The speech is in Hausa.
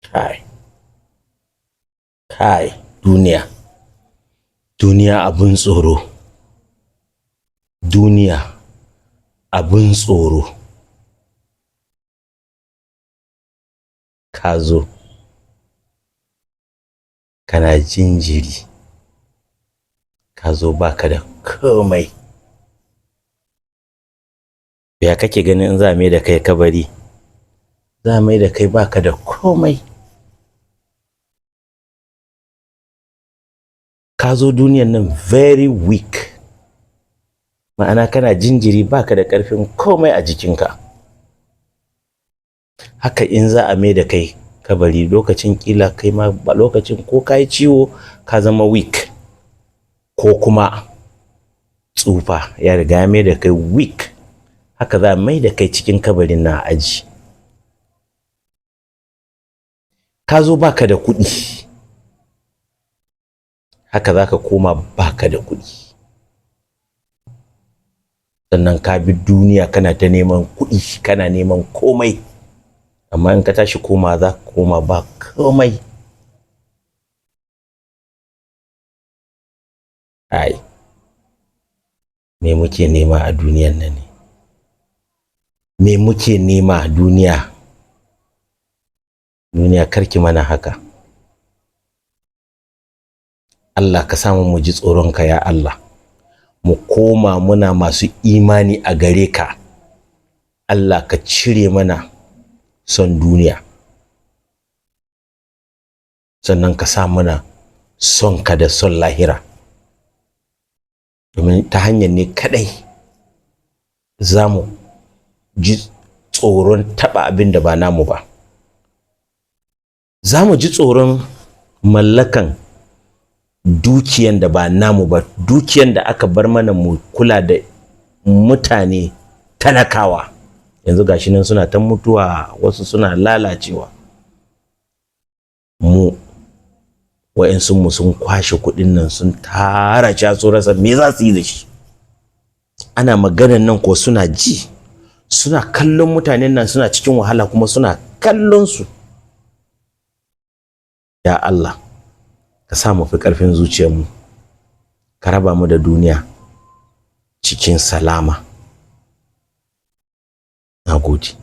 Kai, kai, duniya. Duniya abun tsoro. Duniya abun tsoro. Ka zo, kana jinjiri. Ka zo baka da komai. Ya kake ganin in za a mai da kai kabari? Za a mai da kai baka da komai. Ka zo duniyan nan very weak. Ma'ana kana jinjiri baka da ƙarfin komai a jikinka. Haka in za a mai da kai kabari lokacin kila kai ma ba lokacin ko kai ciwo ka zama weak ko kuma tsufa ya riga ya mai da kai weak. Haka za a mai da kai cikin kabarin na aji. Ka zo baka da kuɗi. Haka za ka koma baka da kuɗi. Sannan ka bi duniya kana ta neman kuɗi, kana neman komai. Amma in ka tashi koma za ka koma ba komai. Ai, me muke nema a duniyan nan ne? Me muke nema a duniya? Duniya karki mana haka. Allah ka samu mu ji tsoronka ya Allah. Mu koma muna masu imani a gare ka. Allah ka cire mana son duniya. Sannan ka sa mana son ka da son lahira. Domin ta hanyar ne kadai za mu ji tsoron taɓa abin da ba namu ba. Za mu ji tsoron mallakan dukiyan da ba namu ba, dukiyan da aka bar mana mu kula da mutane talakawa. Yanzu gashi nan suna ta mutuwa, wasu suna lalacewa. Mu wa'yansu sun kwashe kuɗin nan sun tara su rasa me za su yi da shi. Ana maganan nan ko suna ji, suna kallon mutanen nan suna cikin wahala kuma suna kallon su. Ya Allah, ka sa mu fi ƙarfin zuciyarmu, ka raba mu da duniya cikin salama. Na gode.